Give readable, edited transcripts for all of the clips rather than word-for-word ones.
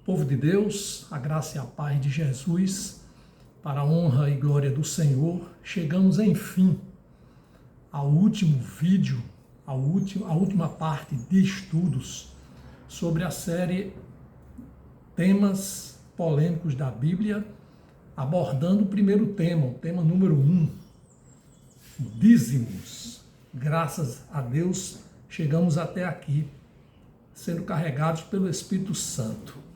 Povo de Deus, a graça e a paz de Jesus, para a honra e glória do Senhor, chegamos enfim ao último vídeo, à última parte de estudos sobre a série Temas Polêmicos da Bíblia, abordando o primeiro tema, o tema número 1, dízimos. Graças a Deus, chegamos até aqui, sendo carregados pelo Espírito Santo.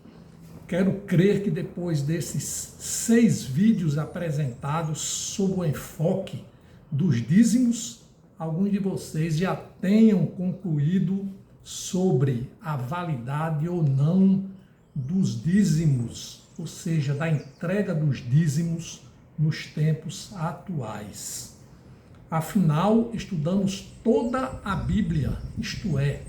Quero crer que depois desses 6 vídeos apresentados sob o enfoque dos dízimos, alguns de vocês já tenham concluído sobre a validade ou não dos dízimos, ou seja, da entrega dos dízimos nos tempos atuais. Afinal, estudamos toda a Bíblia, isto é,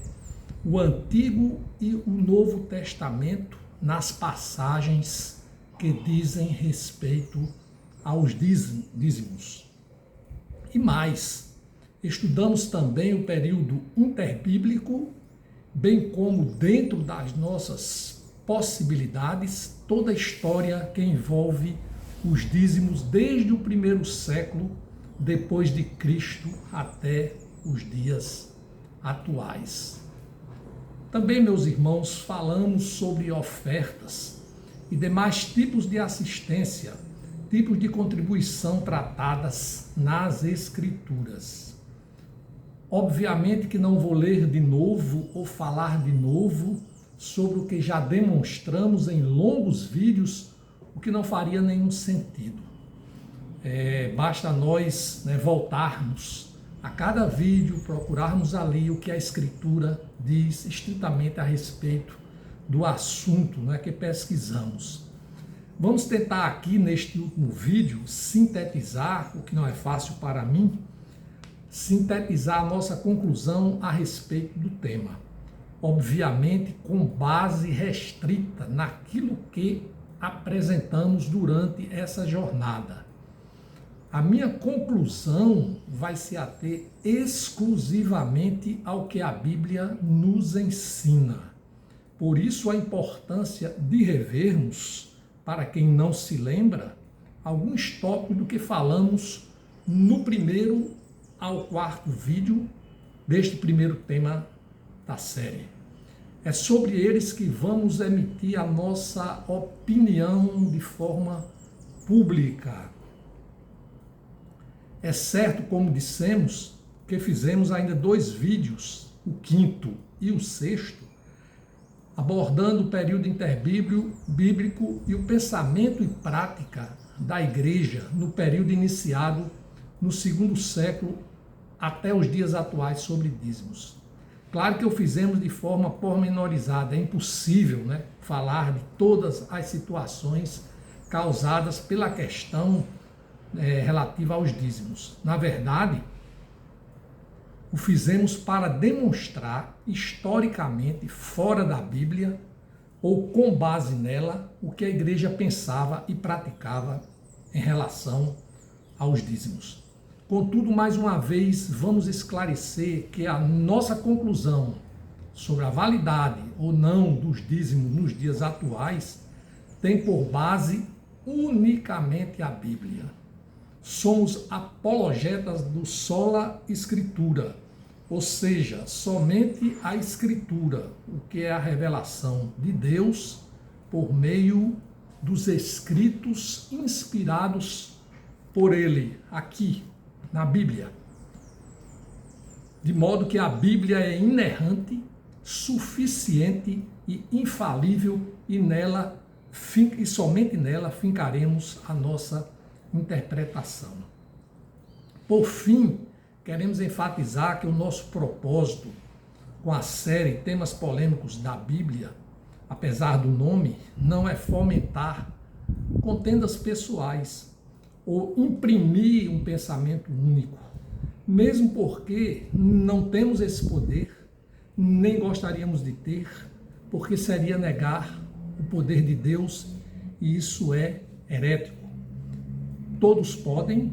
o Antigo e o Novo Testamento, nas passagens que dizem respeito aos dízimos. E mais, estudamos também o período interbíblico, bem como dentro das nossas possibilidades, toda a história que envolve os dízimos desde o primeiro século depois de Cristo até os dias atuais. Também, meus irmãos, falamos sobre ofertas e demais tipos de assistência, tipos de contribuição tratadas nas Escrituras. Obviamente que não vou ler de novo ou falar de novo sobre o que já demonstramos em longos vídeos, o que não faria nenhum sentido. Basta nós voltarmos a cada vídeo, procurarmos ali o que a Escritura diz estritamente a respeito do assunto que pesquisamos. Vamos tentar aqui neste último vídeo sintetizar, o que não é fácil para mim, sintetizar a nossa conclusão a respeito do tema. Obviamente com base restrita naquilo que apresentamos durante essa jornada. A minha conclusão vai se ater exclusivamente ao que a Bíblia nos ensina. Por isso a importância de revermos, para quem não se lembra, alguns tópicos do que falamos no primeiro ao 4º vídeo deste primeiro tema da série. É sobre eles que vamos emitir a nossa opinião de forma pública. É certo, como dissemos, que fizemos ainda 2 vídeos, o 5º e o 6º, abordando o período interbíblico e o pensamento e prática da igreja no período iniciado no 2º século até os dias atuais sobre dízimos. Claro que o fizemos de forma pormenorizada, é impossível falar de todas as situações causadas pela questão relativa aos dízimos. Na verdade, o fizemos para demonstrar historicamente, fora da Bíblia, ou com base nela, o que a igreja pensava e praticava em relação aos dízimos. Contudo, mais uma vez, vamos esclarecer que a nossa conclusão sobre a validade ou não dos dízimos nos dias atuais tem por base unicamente a Bíblia. Somos apologetas do sola Escritura, ou seja, somente a Escritura, o que é a revelação de Deus por meio dos escritos inspirados por Ele, aqui na Bíblia. De modo que a Bíblia é inerrante, suficiente e infalível e somente nela fincaremos a nossa interpretação. Por fim, queremos enfatizar que o nosso propósito com a série Temas Polêmicos da Bíblia, apesar do nome, não é fomentar contendas pessoais ou imprimir um pensamento único, mesmo porque não temos esse poder, nem gostaríamos de ter, porque seria negar o poder de Deus e isso é herético. Todos podem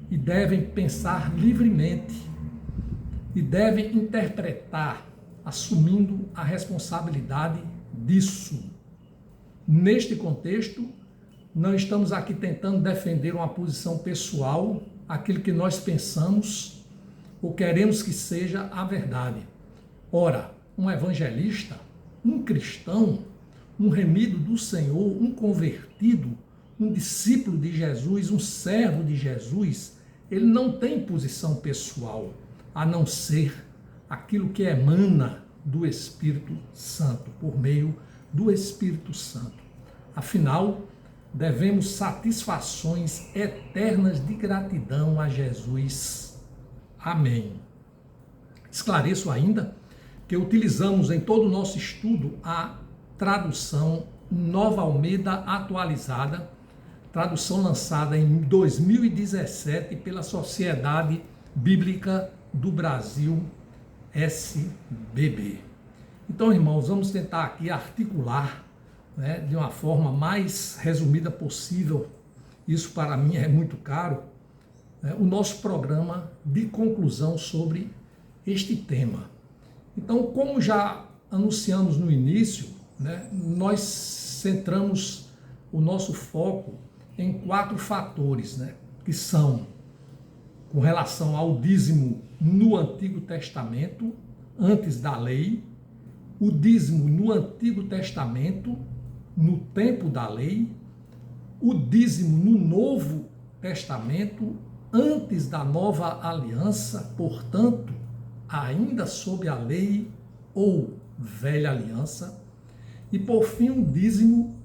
e devem pensar livremente e devem interpretar, assumindo a responsabilidade disso. Neste contexto, não estamos aqui tentando defender uma posição pessoal, aquilo que nós pensamos ou queremos que seja a verdade. Ora, um evangelista, um cristão, um remido do Senhor, um convertido, um discípulo de Jesus, um servo de Jesus, ele não tem posição pessoal, a não ser aquilo que emana do Espírito Santo, por meio do Espírito Santo. Afinal, devemos satisfações eternas de gratidão a Jesus. Amém. Esclareço ainda que utilizamos em todo o nosso estudo a tradução Nova Almeida Atualizada, tradução lançada em 2017 pela Sociedade Bíblica do Brasil, SBB. Então, irmãos, vamos tentar aqui articular, né, de uma forma mais resumida possível, isso para mim é muito caro, né, o nosso programa de conclusão sobre este tema. Então, como já anunciamos no início, né, nós centramos o nosso foco em 4 fatores, né, que são com relação ao dízimo no Antigo Testamento, antes da lei, o dízimo no Antigo Testamento, no tempo da lei, o dízimo no Novo Testamento, antes da nova aliança, portanto, ainda sob a lei ou velha aliança, e por fim o dízimo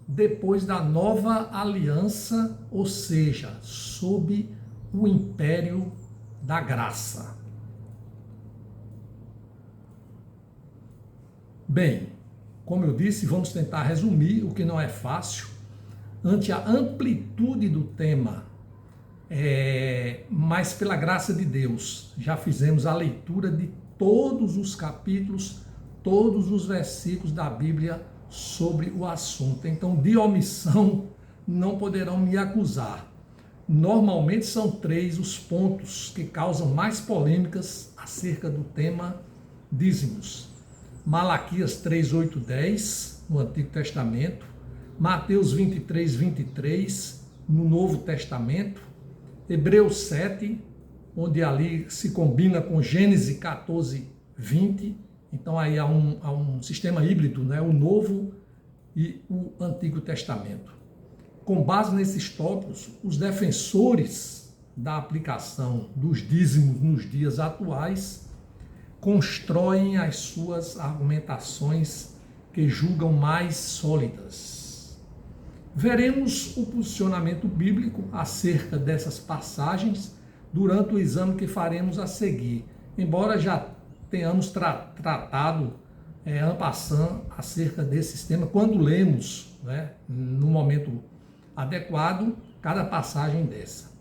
depois da nova aliança, ou seja, sob o império da graça. Bem, como eu disse, vamos tentar resumir, o que não é fácil, ante a amplitude do tema, mas pela graça de Deus, já fizemos a leitura de todos os capítulos, todos os versículos da Bíblia sobre o assunto. Então, de omissão, não poderão me acusar. Normalmente são 3 os pontos que causam mais polêmicas acerca do tema dízimos. Malaquias 3, 8, 10, no Antigo Testamento, Mateus 23, 23, no Novo Testamento, Hebreus 7, onde ali se combina com Gênesis 14, 20, então aí há um sistema híbrido, né? O Novo e o Antigo Testamento. Com base nesses tópicos, os defensores da aplicação dos dízimos nos dias atuais constroem as suas argumentações que julgam mais sólidas. Veremos o posicionamento bíblico acerca dessas passagens durante o exame que faremos a seguir, embora já tenhamos tratado en passant acerca desses temas, quando lemos, né, no momento adequado, cada passagem dessa.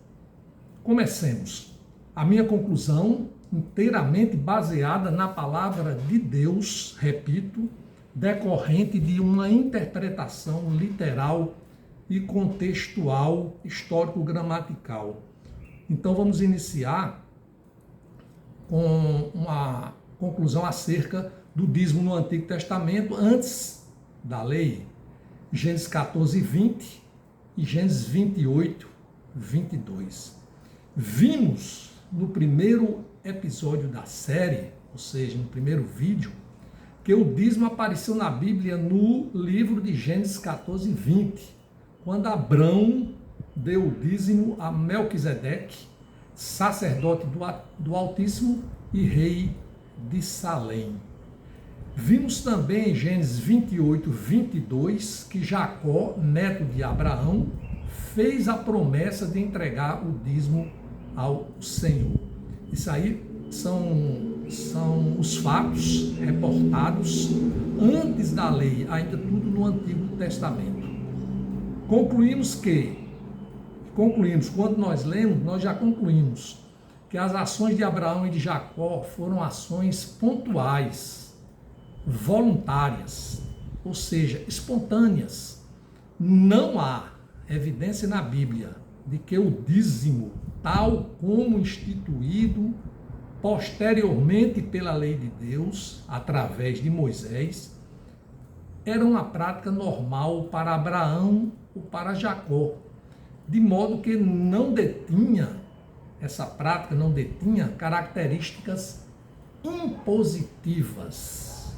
Comecemos. A minha conclusão, inteiramente baseada na palavra de Deus, repito, decorrente de uma interpretação literal e contextual, histórico-gramatical. Então vamos iniciar com uma conclusão acerca do dízimo no Antigo Testamento, antes da lei, Gênesis 14, 20 e Gênesis 28, 22. Vimos no primeiro episódio da série, ou seja, no primeiro vídeo, que o dízimo apareceu na Bíblia no livro de Gênesis 14, 20, quando Abrão deu o dízimo a Melquisedeque, sacerdote do Altíssimo e rei de Salém. Vimos também em Gênesis 28, 22, que Jacó, neto de Abraão, fez a promessa de entregar o dízimo ao Senhor. Isso aí são os fatos reportados antes da lei, ainda tudo no Antigo Testamento. Concluímos, quando nós lemos, nós já concluímos que as ações de Abraão e de Jacó foram ações pontuais, voluntárias, ou seja, espontâneas. Não há evidência na Bíblia de que o dízimo, tal como instituído posteriormente pela lei de Deus, através de Moisés, era uma prática normal para Abraão ou para Jacó, de modo que essa prática não detinha características impositivas.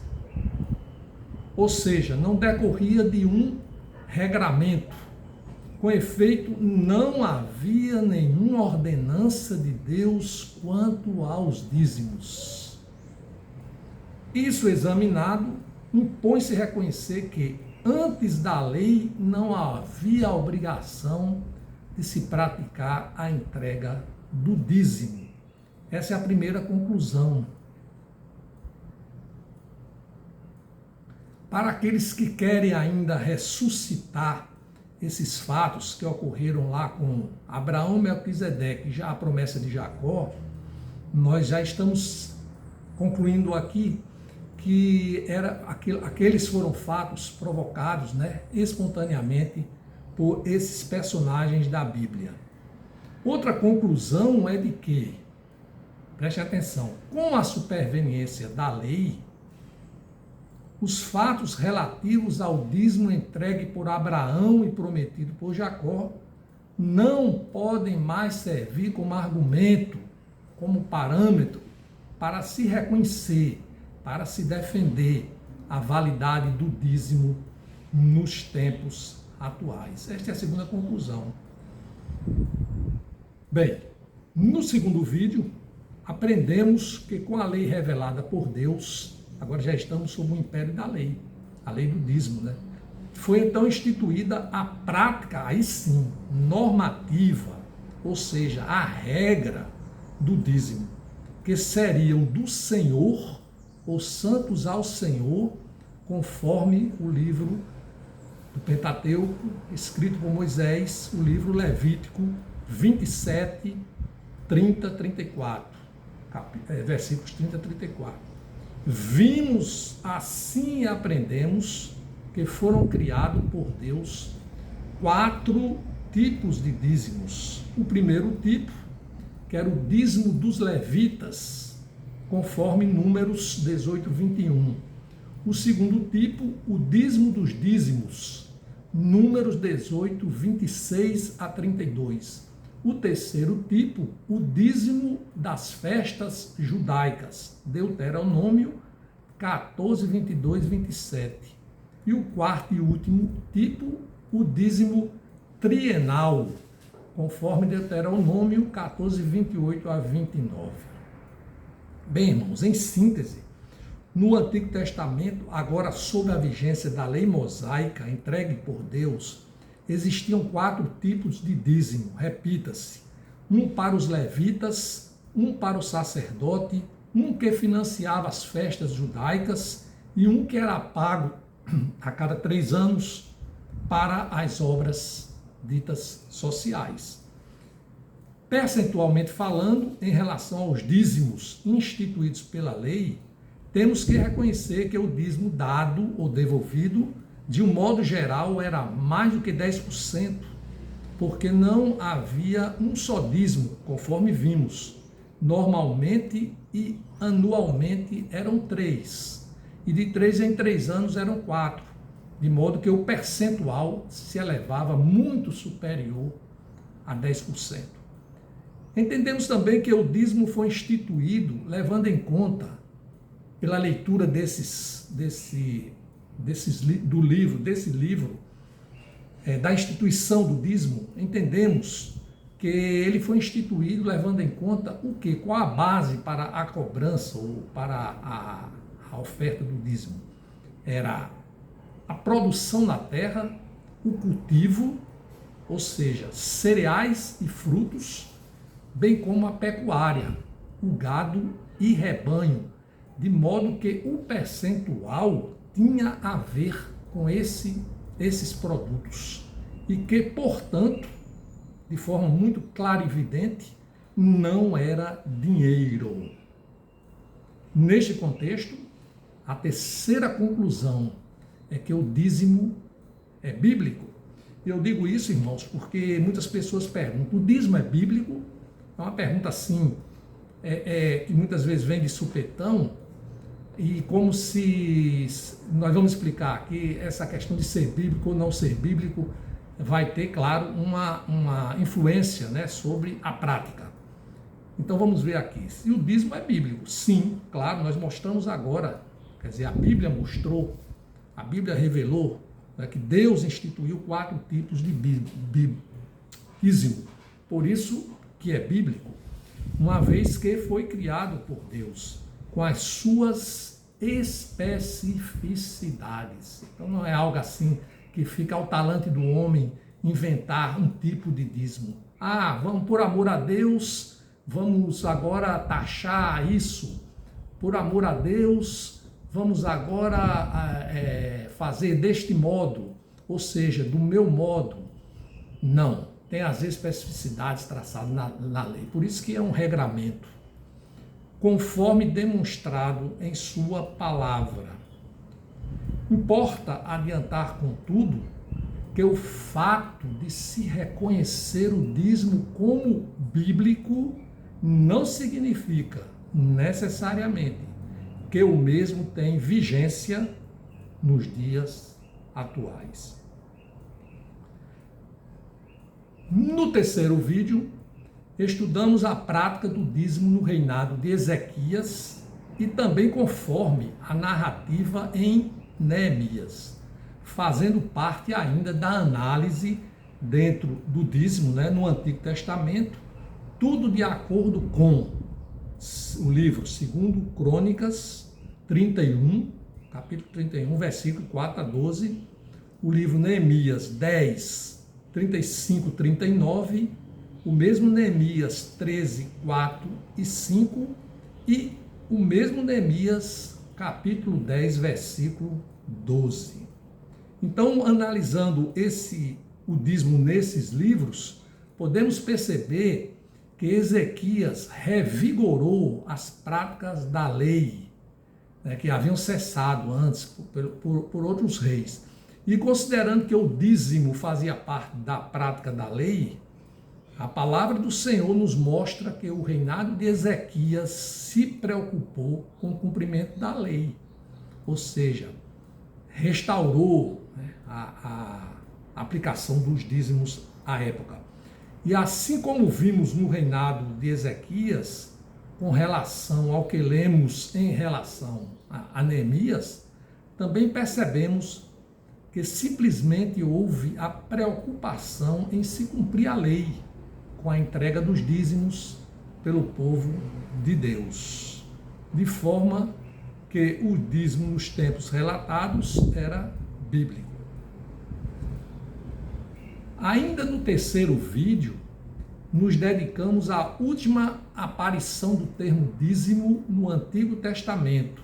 Ou seja, não decorria de um regramento. Com efeito, não havia nenhuma ordenança de Deus quanto aos dízimos. Isso examinado, impõe-se reconhecer que, antes da lei, não havia a obrigação de se praticar a entrega do dízimo. Essa é a primeira conclusão. Para aqueles que querem ainda ressuscitar esses fatos que ocorreram lá com Abraão, Melquisedeque, já a promessa de Jacó, nós já estamos concluindo aqui que aqueles foram fatos provocados, espontaneamente por esses personagens da Bíblia. Outra conclusão é de que, preste atenção, com a superveniência da lei, os fatos relativos ao dízimo entregue por Abraão e prometido por Jacó não podem mais servir como argumento, como parâmetro para se reconhecer, para se defender a validade do dízimo nos tempos atuais. Esta é a segunda conclusão. Bem, no segundo vídeo, aprendemos que com a lei revelada por Deus, agora já estamos sob o império da lei, a lei do dízimo, Foi então instituída a prática, aí sim, normativa, ou seja, a regra do dízimo, que seriam do Senhor, os santos ao Senhor, conforme o livro do Pentateuco, escrito por Moisés, o livro Levítico 27, 30, 34, versículos 30 a 34. Vimos, assim aprendemos, que foram criados por Deus 4 tipos de dízimos. O primeiro tipo, que era o dízimo dos levitas, conforme Números 18, 21. O segundo tipo, o dízimo dos dízimos, Números 18, 26 a 32. O terceiro tipo, o dízimo das festas judaicas, Deuteronômio 14, 22 e 27. E o quarto e último tipo, o dízimo trienal, conforme Deuteronômio 14, 28 a 29. Bem, irmãos, em síntese, no Antigo Testamento, agora sob a vigência da lei mosaica entregue por Deus, existiam 4 tipos de dízimo, repita-se, um para os levitas, um para o sacerdote, um que financiava as festas judaicas e um que era pago a cada 3 anos para as obras ditas sociais. Percentualmente falando, em relação aos dízimos instituídos pela lei, temos que reconhecer que o dízimo dado ou devolvido, de um modo geral, era mais do que 10%, porque não havia um só dízimo, conforme vimos. Normalmente e anualmente eram 3, e de 3 em 3 anos eram 4, de modo que o percentual se elevava muito superior a 10%. Entendemos também que o dízimo foi instituído levando em conta, pela leitura desse livro, da instituição do dízimo, entendemos que ele foi instituído levando em conta o quê? Qual a base para a cobrança ou para a oferta do dízimo? Era a produção na terra, o cultivo, ou seja, cereais e frutos, bem como a pecuária, o gado e rebanho, de modo que o percentual tinha a ver com esses produtos e que, portanto, de forma muito clara e evidente, não era dinheiro. Neste contexto, a terceira conclusão é que o dízimo é bíblico. Eu digo isso, irmãos, porque muitas pessoas perguntam, o dízimo é bíblico? É uma pergunta assim, que muitas vezes vem de supetão, e como se nós vamos explicar aqui essa questão de ser bíblico ou não ser bíblico, vai ter, claro, uma influência, né, sobre a prática. Então vamos ver aqui, se o dízimo é bíblico. Sim, claro, nós mostramos agora, quer dizer, a Bíblia mostrou, a Bíblia revelou, né, que Deus instituiu 4 tipos de dízimo. Por isso que é bíblico, uma vez que foi criado por Deus, com as suas especificidades. Então não é algo assim que fica ao talante do homem inventar um tipo de dízimo. Vamos, por amor a Deus, vamos agora taxar isso. Por amor a Deus, vamos agora fazer deste modo, ou seja, do meu modo. Não, tem as especificidades traçadas na lei. Por isso que é um regramento, conforme demonstrado em sua palavra. Importa adiantar, contudo, que o fato de se reconhecer o dízimo como bíblico não significa necessariamente que o mesmo tem vigência nos dias atuais. No terceiro vídeo, estudamos a prática do dízimo no reinado de Ezequias e também conforme a narrativa em Neemias, fazendo parte ainda da análise dentro do dízimo, né, no Antigo Testamento, tudo de acordo com o livro 2 Crônicas 31, capítulo 31, versículo 4 a 12, o livro Neemias 10, 35, 39, o mesmo Neemias 13, 4 e 5 e o mesmo Neemias capítulo 10, versículo 12. Então, analisando o dízimo nesses livros, podemos perceber que Ezequias revigorou as práticas da lei, né, que haviam cessado antes por outros reis. E considerando que o dízimo fazia parte da prática da lei, a palavra do Senhor nos mostra que o reinado de Ezequias se preocupou com o cumprimento da lei, ou seja, restaurou, né, a aplicação dos dízimos à época. E assim como vimos no reinado de Ezequias, com relação ao que lemos em relação a Neemias, também percebemos que simplesmente houve a preocupação em se cumprir a lei, com a entrega dos dízimos pelo povo de Deus, de forma que o dízimo nos tempos relatados era bíblico. Ainda no terceiro vídeo, nos dedicamos à última aparição do termo dízimo no Antigo Testamento,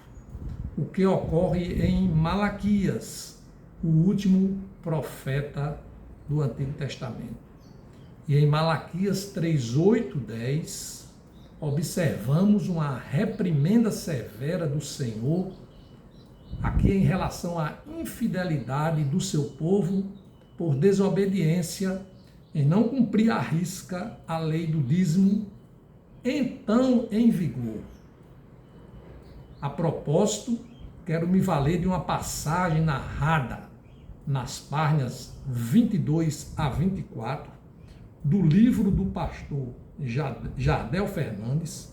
o que ocorre em Malaquias, o último profeta do Antigo Testamento. E em Malaquias 3, 8, 10, observamos uma reprimenda severa do Senhor, aqui em relação à infidelidade do seu povo por desobediência em não cumprir à risca a lei do dízimo, então em vigor. A propósito, quero me valer de uma passagem narrada nas páginas 22 a 24, do livro do pastor Jardel Fernandes,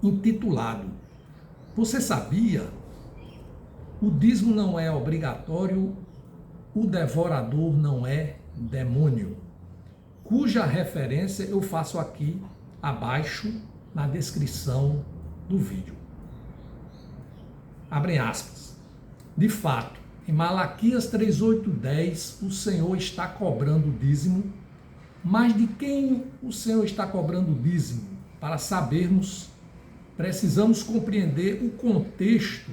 intitulado Você sabia? O dízimo não é obrigatório, o devorador não é demônio, cuja referência eu faço aqui abaixo na descrição do vídeo. Abrem aspas. De fato, em Malaquias 3, 8, 10, o Senhor está cobrando o dízimo. Mas de quem o Senhor está cobrando o dízimo? Para sabermos, precisamos compreender o contexto,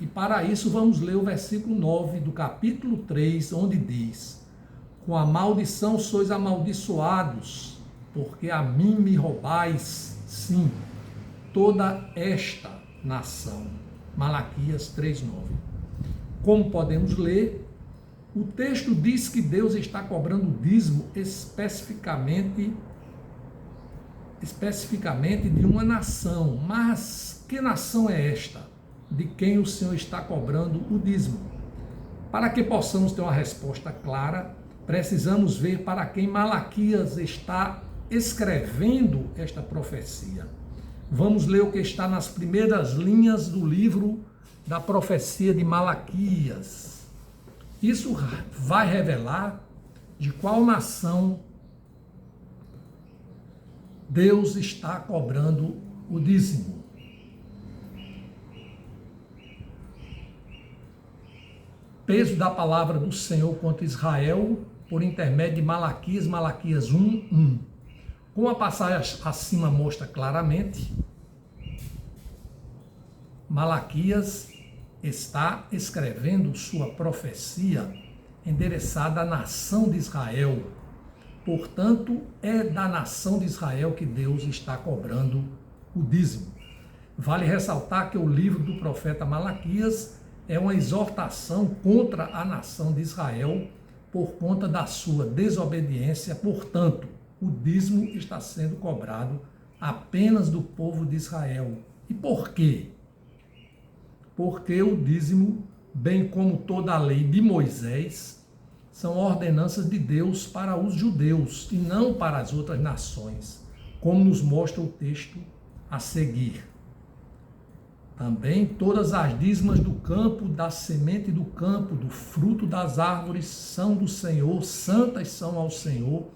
e para isso vamos ler o versículo 9 do capítulo 3, onde diz: com a maldição sois amaldiçoados, porque a mim me roubais, sim, toda esta nação. Malaquias 3, 9. Como podemos ler, o texto diz que Deus está cobrando o dízimo especificamente de uma nação. Mas que nação é esta? de quem o Senhor está cobrando o dízimo. Para que possamos ter uma resposta clara, precisamos ver para quem Malaquias está escrevendo esta profecia. Vamos ler o que está nas primeiras linhas do livro da profecia de Malaquias. Isso vai revelar de qual nação Deus está cobrando o dízimo. Peso da palavra do Senhor contra Israel por intermédio de Malaquias, Malaquias 1:1. Como a passagem acima mostra claramente, Malaquias está escrevendo sua profecia endereçada à nação de Israel. Portanto, é da nação de Israel que Deus está cobrando o dízimo. Vale ressaltar que o livro do profeta Malaquias é uma exortação contra a nação de Israel por conta da sua desobediência. Portanto, o dízimo está sendo cobrado apenas do povo de Israel. E por quê? Porque o dízimo, bem como toda a lei de Moisés, são ordenanças de Deus para os judeus e não para as outras nações, como nos mostra o texto a seguir. Também todas as dízimas do campo, da semente do campo, do fruto das árvores são do Senhor, santas são ao Senhor.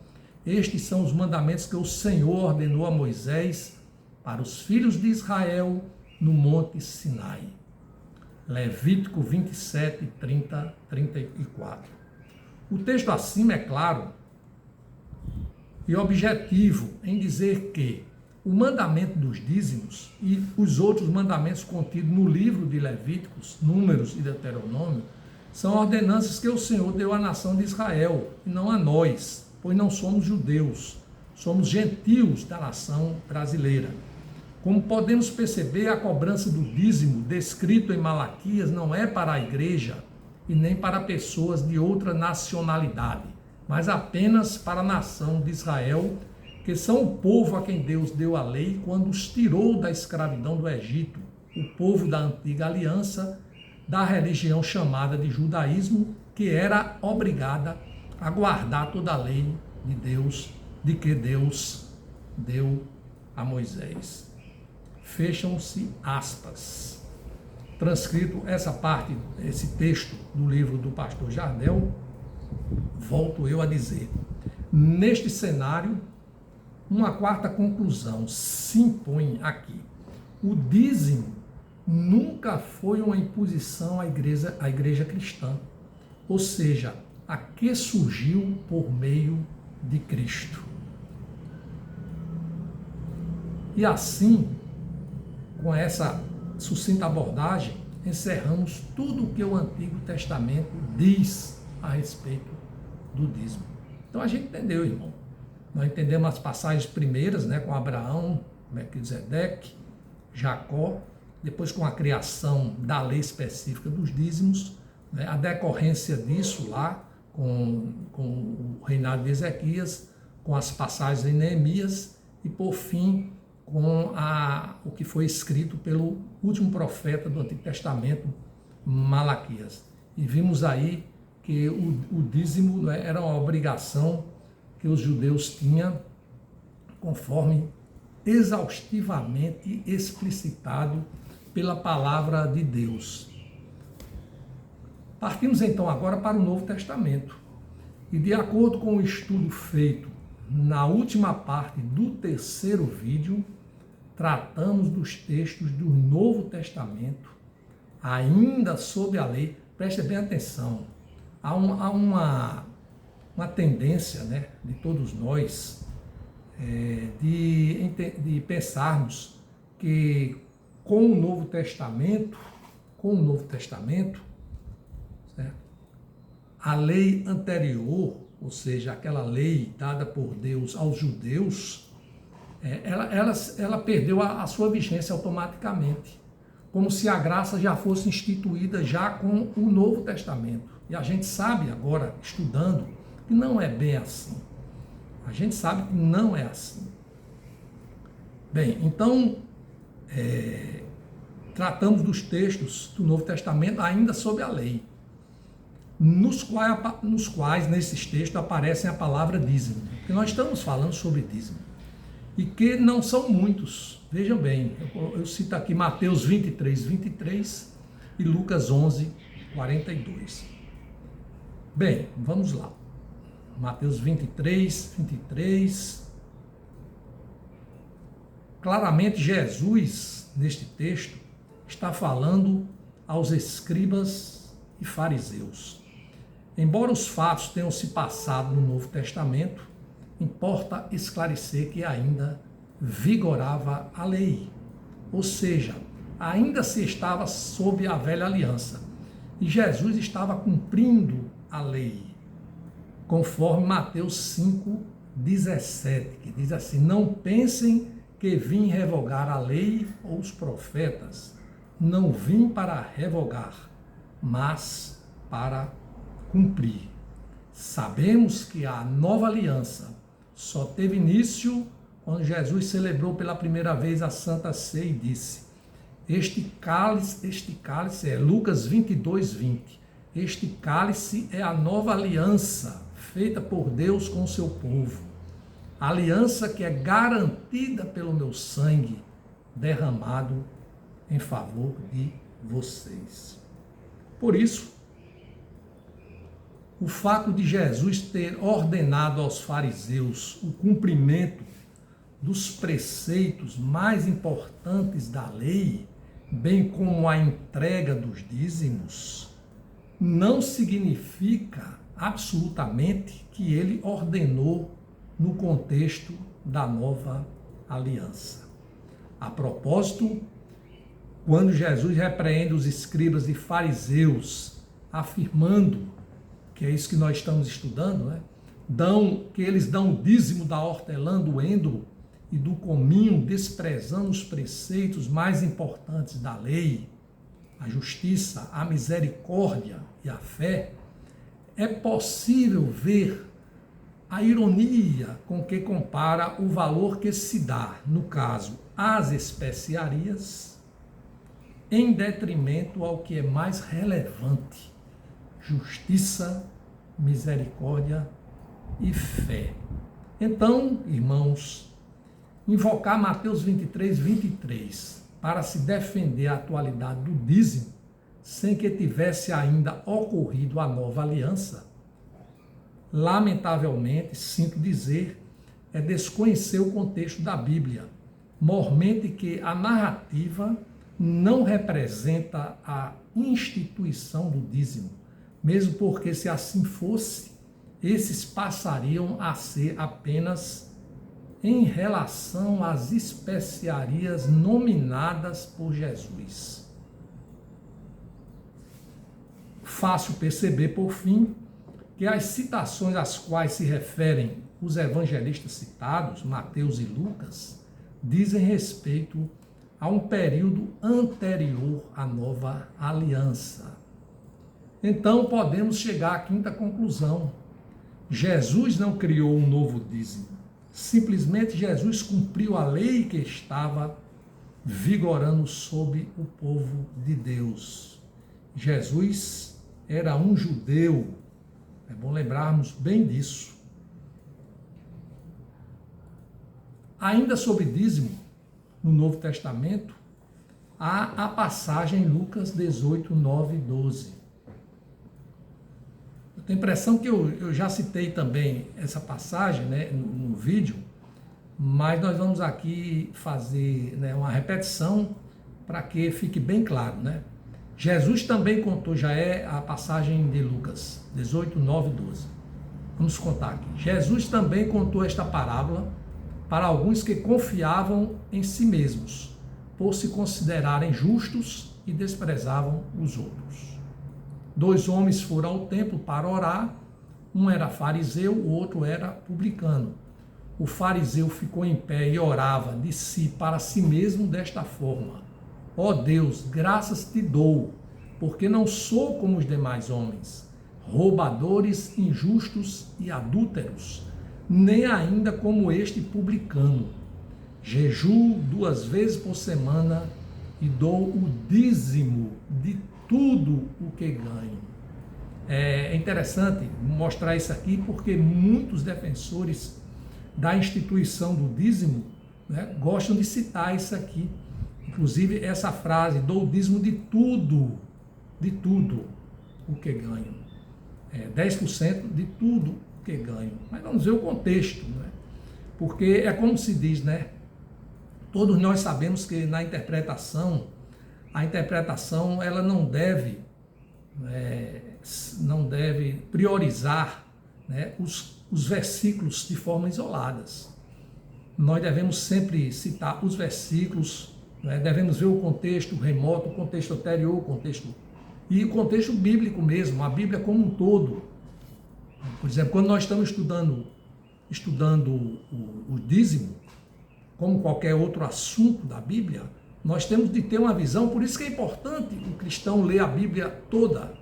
Estes são os mandamentos que o Senhor ordenou a Moisés para os filhos de Israel no Monte Sinai. Levítico 27, 30, 34. O texto acima é claro e objetivo em dizer que o mandamento dos dízimos e os outros mandamentos contidos no livro de Levíticos, Números e Deuteronômio são ordenanças que o Senhor deu à nação de Israel e não a nós, pois não somos judeus, somos gentios da nação brasileira. Como podemos perceber, a cobrança do dízimo descrito em Malaquias não é para a igreja e nem para pessoas de outra nacionalidade, mas apenas para a nação de Israel, que são o povo a quem Deus deu a lei quando os tirou da escravidão do Egito, o povo da antiga aliança, da religião chamada de judaísmo, que era obrigada a guardar toda a lei de Deus, de que Deus deu a Moisés. Fecham-se aspas. Transcrito essa parte, esse texto do livro do pastor Jardel, volto eu a dizer, neste cenário, uma quarta conclusão se impõe aqui. O dízimo nunca foi uma imposição à igreja cristã, ou seja, a que surgiu por meio de Cristo. E assim, com essa sucinta abordagem, encerramos tudo o que o Antigo Testamento diz a respeito do dízimo. Então a gente entendeu, irmão. Nós entendemos as passagens primeiras, né, com Abraão, Melquisedeque, Jacó, depois com a criação da lei específica dos dízimos, né, a decorrência disso lá com o reinado de Ezequias, com as passagens em Neemias e, por fim, com o que foi escrito pelo último profeta do Antigo Testamento, Malaquias. E vimos aí que o dízimo, né, era uma obrigação que os judeus tinham, conforme exaustivamente explicitado pela palavra de Deus. Partimos então agora para o Novo Testamento. E de acordo com o estudo feito na última parte do terceiro vídeo, tratamos dos textos do Novo Testamento, ainda sob a lei. Preste bem atenção, há uma tendência, né, de todos nós de pensarmos que com o Novo Testamento, certo? A lei anterior, ou seja, aquela lei dada por Deus aos judeus, ela perdeu a sua vigência automaticamente, como se a graça já fosse instituída já com o Novo Testamento. E a gente sabe agora, estudando, que não é bem assim. A gente sabe que não é assim. Bem, então, tratamos dos textos do Novo Testamento ainda sob a lei, nos quais nesses textos aparecem a palavra dízimo, porque nós estamos falando sobre dízimo, e que não são muitos. Vejam bem, eu cito aqui Mateus 23 e Lucas 11:42. Bem, vamos lá. Mateus 23. Claramente Jesus, neste texto, está falando aos escribas e fariseus. Embora os fatos tenham se passado no Novo Testamento, importa esclarecer que ainda vigorava a lei, ou seja, ainda se estava sob a velha aliança, e Jesus estava cumprindo a lei, conforme Mateus 5:17, que diz assim: não pensem que vim revogar a lei ou os profetas, não vim para revogar, mas para cumprir. Sabemos que a nova aliança só teve início quando Jesus celebrou pela primeira vez a Santa Ceia e disse: este cálice é Lucas 22:20. Este cálice é a nova aliança feita por Deus com o seu povo. Aliança que é garantida pelo meu sangue derramado em favor de vocês. Por isso, o fato de Jesus ter ordenado aos fariseus o cumprimento dos preceitos mais importantes da lei, bem como a entrega dos dízimos, não significa absolutamente que ele ordenou no contexto da nova aliança. A propósito, quando Jesus repreende os escribas e fariseus, afirmando, que é isso que nós estamos estudando, né? Que eles dão o dízimo da hortelã, do endro e do cominho, desprezando os preceitos mais importantes da lei, a justiça, a misericórdia e a fé, é possível ver a ironia com que compara o valor que se dá, no caso, às especiarias, em detrimento ao que é mais relevante: justiça, misericórdia e fé. Então, irmãos, invocar Mateus 23 para se defender a atualidade do dízimo, sem que tivesse ainda ocorrido a nova aliança, lamentavelmente, sinto dizer, é desconhecer o contexto da Bíblia, mormente que a narrativa não representa a instituição do dízimo, mesmo porque, se assim fosse, esses passariam a ser apenas em relação às especiarias nominadas por Jesus. Fácil perceber, por fim, que as citações às quais se referem os evangelistas citados, Mateus e Lucas, dizem respeito a um período anterior à nova aliança. Então podemos chegar à quinta conclusão: Jesus não criou um novo dízimo. Simplesmente Jesus cumpriu a lei que estava vigorando sobre o povo de Deus. Jesus era um judeu. É bom lembrarmos bem disso. Ainda sobre dízimo, no Novo Testamento, há a passagem em Lucas 18, 9 e 12. Eu tenho a impressão que eu já citei também essa passagem, né, no vídeo, mas nós vamos aqui fazer, né, uma repetição para que fique bem claro, né? Jesus também contou, já é a passagem de Lucas 18, 9 e 12. Vamos contar aqui. Jesus também contou esta parábola para alguns que confiavam em si mesmos, por se considerarem justos e desprezavam os outros. 2 homens foram ao templo para orar, um era fariseu, o outro era publicano. O fariseu ficou em pé e orava de si para si mesmo desta forma: ó Deus, graças te dou, porque não sou como os demais homens, roubadores, injustos e adúlteros, nem ainda como este publicano. Jejuo 2 vezes por semana e dou o dízimo de tudo o que ganho. É interessante mostrar isso aqui porque muitos defensores da instituição do dízimo, né, gostam de citar isso aqui. Inclusive essa frase, dou o dízimo de tudo o que ganho. 10% de tudo o que ganho. Mas vamos ver o contexto, né? Porque é como se diz, né? Todos nós sabemos que na interpretação, a interpretação ela não deve priorizar, né, os versículos de forma isoladas. Nós devemos sempre citar os versículos, né, devemos ver o contexto remoto, o contexto anterior, o contexto bíblico mesmo, a Bíblia como um todo. Por exemplo, quando nós estamos estudando o dízimo, como qualquer outro assunto da Bíblia, nós temos de ter uma visão, por isso que é importante o cristão ler a Bíblia toda,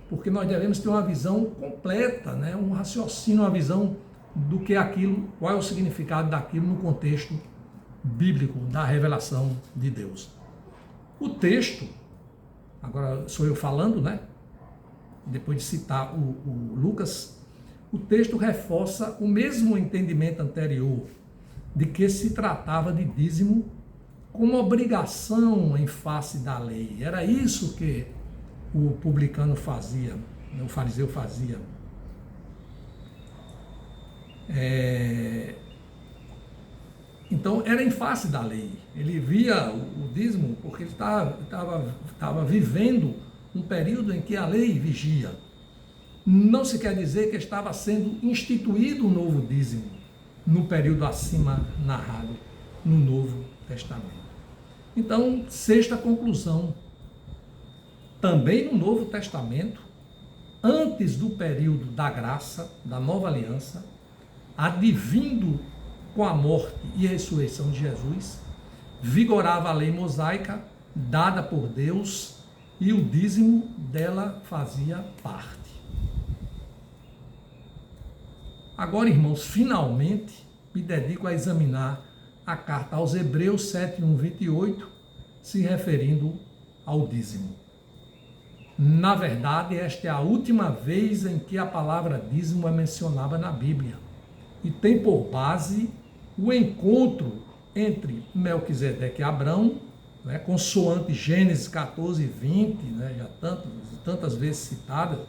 porque nós devemos ter uma visão completa, né? Um raciocínio, uma visão do que é aquilo, qual é o significado daquilo no contexto bíblico da revelação de Deus. O texto, agora sou eu falando, né? Depois de citar o Lucas, o texto reforça o mesmo entendimento anterior de que se tratava de dízimo como obrigação em face da lei. Era isso que o publicano fazia, o fariseu fazia. Então era em face da lei. Ele via o dízimo porque ele estava vivendo um período em que a lei vigia. Não se quer dizer que estava sendo instituído um novo dízimo no período acima narrado no Novo Testamento. Então, sexta conclusão, também no Novo Testamento, antes do período da graça, da nova aliança, advindo com a morte e a ressurreição de Jesus, vigorava a lei mosaica dada por Deus e o dízimo dela fazia parte. Agora, irmãos, finalmente me dedico a examinar a carta aos Hebreus 7:1-28, se referindo ao dízimo. Na verdade, esta é a última vez em que a palavra dízimo é mencionada na Bíblia e tem por base o encontro entre Melquisedeque e Abrão, né, consoante Gênesis 14:20, né, já tantas vezes citada,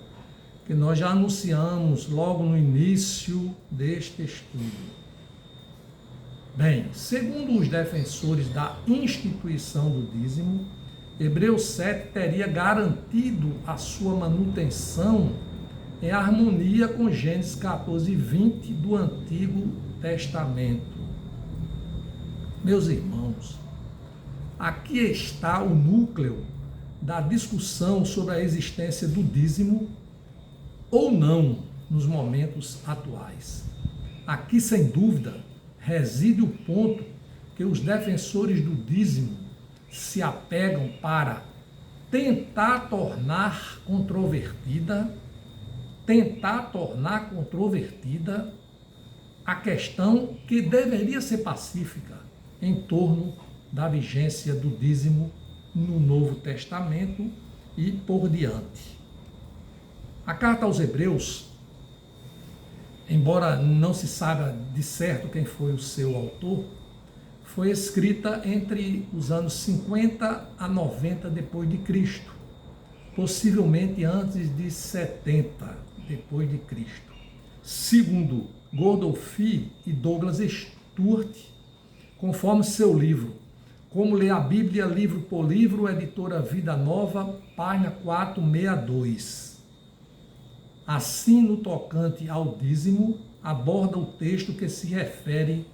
que nós já anunciamos logo no início deste estudo. Bem, segundo os defensores da instituição do dízimo, Hebreus 7 teria garantido a sua manutenção em harmonia com Gênesis 14:20 do Antigo Testamento. Meus irmãos, aqui está o núcleo da discussão sobre a existência do dízimo ou não nos momentos atuais. Aqui, sem dúvida, reside o ponto que os defensores do dízimo se apegam para tentar tornar controvertida a questão que deveria ser pacífica em torno da vigência do dízimo no Novo Testamento e por diante. A carta aos Hebreus, embora não se saiba de certo quem foi o seu autor, foi escrita entre os anos 50 a 90 depois de Cristo, possivelmente antes de 70 depois de Cristo. Segundo Gordon Fee e Douglas Stuart, conforme seu livro Como Ler a Bíblia, livro por livro, editora Vida Nova, página 462. Assim, no tocante ao dízimo, aborda o texto que se refere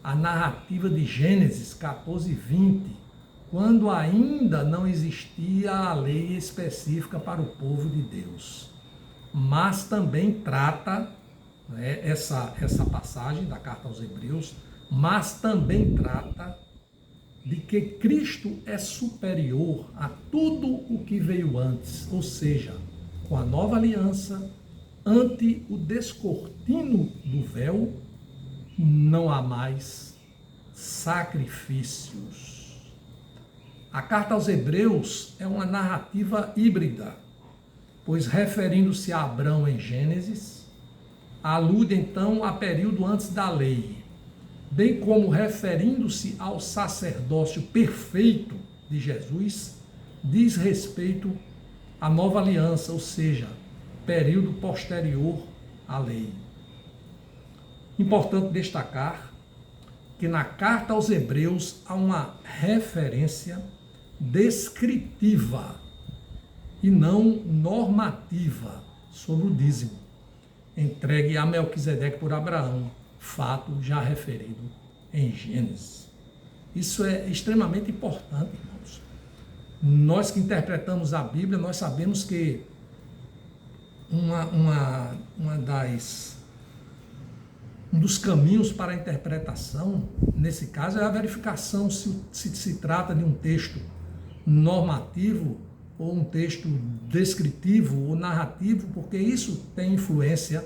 à narrativa de Gênesis 14:20, quando ainda não existia a lei específica para o povo de Deus. Mas também trata, né, essa passagem da carta aos Hebreus, mas também trata de que Cristo é superior a tudo o que veio antes, ou seja, com a nova aliança, ante o descortino do véu, não há mais sacrifícios. A carta aos Hebreus é uma narrativa híbrida, pois referindo-se a Abrão em Gênesis, alude então a período antes da lei, bem como referindo-se ao sacerdócio perfeito de Jesus, diz respeito à nova aliança, ou seja, período posterior à lei. Importante destacar que na carta aos Hebreus há uma referência descritiva e não normativa sobre o dízimo, entregue a Melquisedeque por Abraão, fato já referido em Gênesis. Isso é extremamente importante, irmãos. Nós que interpretamos a Bíblia, nós sabemos que um dos caminhos para a interpretação, nesse caso, é a verificação se trata de um texto normativo ou um texto descritivo ou narrativo, porque isso tem influência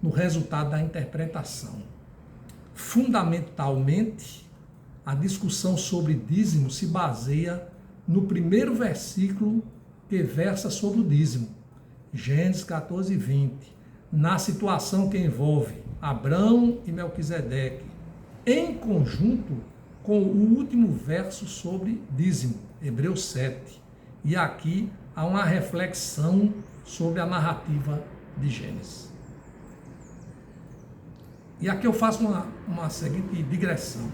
no resultado da interpretação. Fundamentalmente, a discussão sobre dízimo se baseia no primeiro versículo que versa sobre o dízimo, Gênesis 14, 20, na situação que envolve Abrão e Melquisedeque, em conjunto com o último verso sobre dízimo, Hebreus 7. E aqui há uma reflexão sobre a narrativa de Gênesis. E aqui eu faço uma seguinte digressão.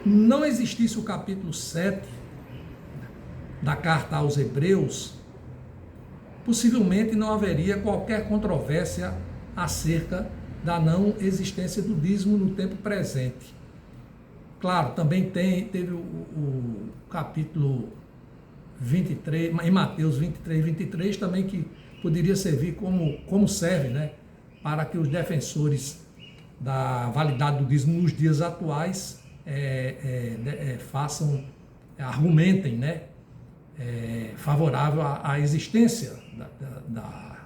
Não existisse o capítulo 7 da carta aos Hebreus, possivelmente não haveria qualquer controvérsia acerca da não existência do dízimo no tempo presente. Claro, também teve o capítulo 23, em Mateus 23, 23, também que poderia servir como serve, né, para que os defensores da validade do dízimo nos dias atuais argumentem, né, favorável à existência da